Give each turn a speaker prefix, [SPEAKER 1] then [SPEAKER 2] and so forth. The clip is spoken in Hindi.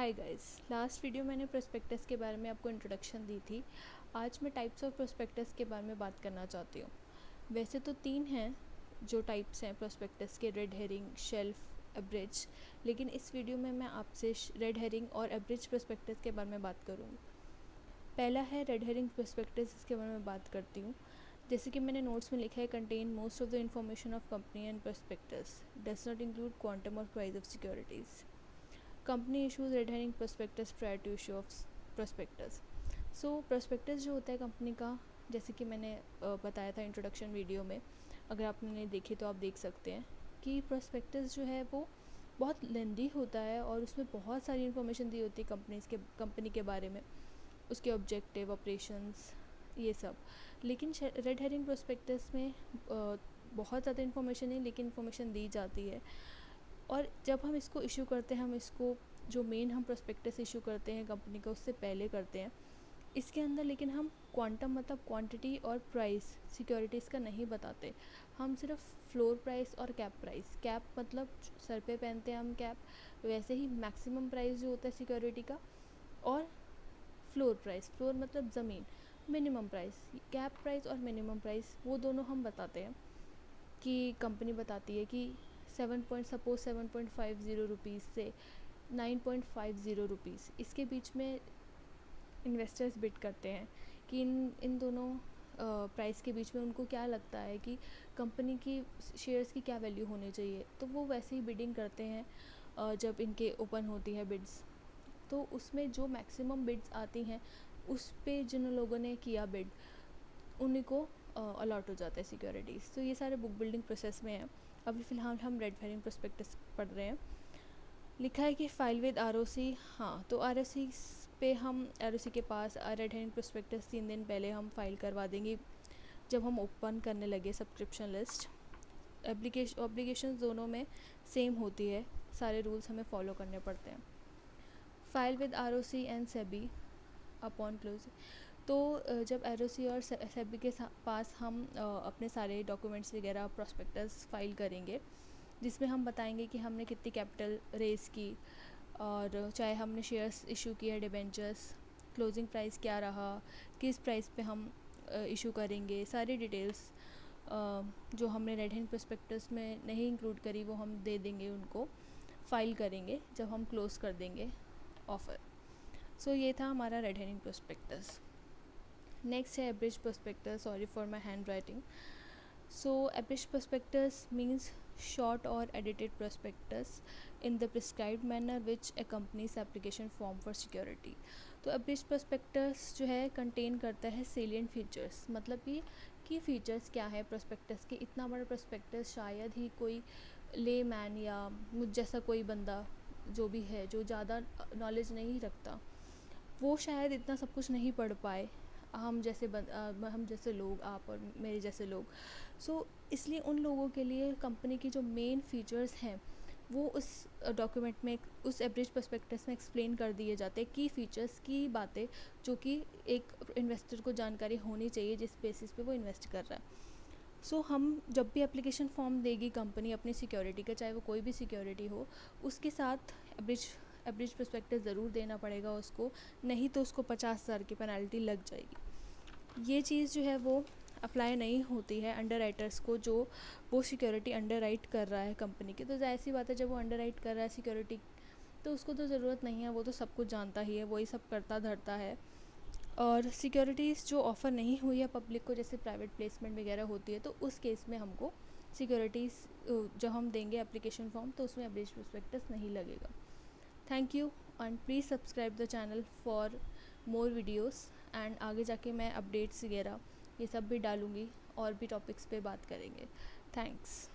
[SPEAKER 1] हाय गाइस, लास्ट वीडियो मैंने प्रोस्पेक्टस के बारे में आपको इंट्रोडक्शन दी थी। आज मैं टाइप्स ऑफ प्रोस्पेक्टस के बारे में बात करना चाहती हूँ। वैसे तो 3 हैं जो टाइप्स हैं प्रोस्पेक्टस के, रेड हेरिंग, शेल्फ, एब्रिज। लेकिन इस वीडियो में मैं आपसे रेड हेरिंग और एब्रिज प्रोस्पेक्टस के बारे में बात करूँगी। पहला है रेड हेरिंग प्रोस्पेक्टस, इसके बारे में बात करती हूँ। जैसे कि मैंने नोट्स में लिखा है, contain most of the information of company and prospectus does not include quantum और price of securities. Company issues red herring prospectus prior to issue of prospectus. So prospectus जो होता है कंपनी का, जैसे कि मैंने बताया था इंट्रोडक्शन वीडियो में, अगर आपने नहीं देखी तो आप देख सकते हैं कि प्रोस्पेक्टस जो है वो बहुत लेंदी होता है और उसमें बहुत सारी इन्फॉर्मेशन दी होती है कंपनी के बारे में, उसके ऑब्जेक्टिव, ऑपरेशंस, ये सब। लेकिन रेड हेरिंग प्रोस्पेक्टस में बहुत ज़्यादा इन्फॉर्मेशन नहीं, लेकिन इन्फॉर्मेशन दी जाती है। और जब हम इसको इशू करते हैं, हम इसको जो मेन हम प्रोस्पेक्टस इशू करते हैं कंपनी का, उससे पहले करते हैं। इसके अंदर लेकिन हम क्वांटम मतलब क्वांटिटी और प्राइस सिक्योरिटीज़ का नहीं बताते। हम सिर्फ फ्लोर प्राइस और कैप प्राइस, कैप मतलब सर पे पहनते हैं हम कैप, वैसे ही मैक्सिमम प्राइस जो होता है सिक्योरिटी का, और फ्लोर प्राइस, फ्लोर मतलब ज़मीन, मिनिमम प्राइस, कैप प्राइस और मिनिमम प्राइस, वो दोनों हम बताते हैं। कि कंपनी बताती है कि 7.50 रुपीज़ से 9.50 रुपीज़, इसके बीच में इन्वेस्टर्स बिड करते हैं कि इन दोनों प्राइस के बीच में उनको क्या लगता है कि कंपनी की शेयर्स की क्या वैल्यू होनी चाहिए। तो वो वैसे ही बिडिंग करते हैं जब इनके ओपन होती है बिड्स। तो उसमें जो मैक्सिमम बिड्स आती हैं, उस पे जिन लोगों ने किया बिड, उन्हीं को अलॉट हो जाता है सिक्योरिटीज़। तो ये सारे बुक बिल्डिंग प्रोसेस में है। अभी फ़िलहाल हम रेड हेरिंग प्रोस्पेक्टस पढ़ रहे हैं। लिखा है कि फाइल विद आरओसी। हाँ, तो आरओसी पे हम आरओसी के पास रेड हेरिंग प्रोस्पेक्टस 3 दिन पहले हम फाइल करवा देंगे जब हम ओपन करने लगे सब्सक्रिप्शन लिस्ट। ऑब्लिगेशन दोनों में सेम होती है, सारे रूल्स हमें फॉलो करने पड़ते हैं। File with ROC and SEBI upon close. तो जब आरओसी और सेबी के पास हम अपने सारे डॉक्यूमेंट्स वगैरह प्रोस्पेक्टस फाइल करेंगे, जिसमें हम बताएंगे कि हमने कितनी कैपिटल रेज़ की, और चाहे हमने शेयर्स इशू किए, डिबेंचर्स, क्लोजिंग प्राइस क्या रहा, किस प्राइस पे हम इशू करेंगे, सारी डिटेल्स जो हमने रेड हेरिंग प्रोस्पेक्टस में नहीं इंक्लूड करी वो हम दे देंगे, उनको फाइल करेंगे जब हम क्लोज़ कर देंगे ऑफ़र। सो ये था हमारा रेड हेरिंग प्रोस्पेक्टस। नेक्स्ट है abridge prospectus. Sorry for my hand writing. So abridge prospectus means short or edited prospectus in the prescribed manner which accompanies application form for security। तो abridged prospectus जो है कंटेन करता है salient features, मतलब कि फीचर्स क्या है प्रोस्पेक्टस के। इतना बड़ा प्रोस्पेक्टस शायद ही कोई ले मैन या मुझ जैसा कोई बंदा जो भी है, जो ज़्यादा नॉलेज नहीं रखता, वो शायद इतना सब कुछ नहीं पढ़ पाए। हम जैसे लोग, आप और मेरे जैसे लोग। सो इसलिए उन लोगों के लिए कंपनी की जो मेन फीचर्स हैं वो उस डॉक्यूमेंट में, उस एब्रिज प्रोस्पेक्टस में एक्सप्लेन कर दिए जाते हैं, की फीचर्स की बातें जो कि एक इन्वेस्टर को जानकारी होनी चाहिए जिस बेसिस पे वो इन्वेस्ट कर रहा है। सो हम जब भी एप्लीकेशन फॉर्म देगी कंपनी अपनी सिक्योरिटी का, चाहे वो कोई भी सिक्योरिटी हो, उसके साथ एब्रिज प्रोस्पेक्टस ज़रूर देना पड़ेगा उसको, नहीं तो उसको 50,000 की पेनल्टी लग जाएगी। ये चीज़ जो है वो अप्लाई नहीं होती है अंडर राइटर्स को, जो वो सिक्योरिटी अंडर राइट कर रहा है कंपनी की। तो जाहिर सी बात है, जब वो अंडर राइट कर रहा है सिक्योरिटी, तो उसको तो ज़रूरत नहीं है, वो तो सब कुछ जानता ही है, वही सब करता धरता है। और सिक्योरिटीज़ जो ऑफ़र नहीं हुई है पब्लिक को, जैसे प्राइवेट प्लेसमेंट वगैरह होती है, तो उस केस में हमको सिक्योरिटीज़ जब हम देंगे एप्लीकेशन फॉर्म, तो उसमें एब्रिज प्रोस्पेक्टस नहीं लगेगा। Thank you and please subscribe the channel for more videos. And आगे जाके मैं अपडेट्स वगैरह ये सब भी डालूँगी और भी टॉपिक्स पे बात करेंगे। थैंक्स।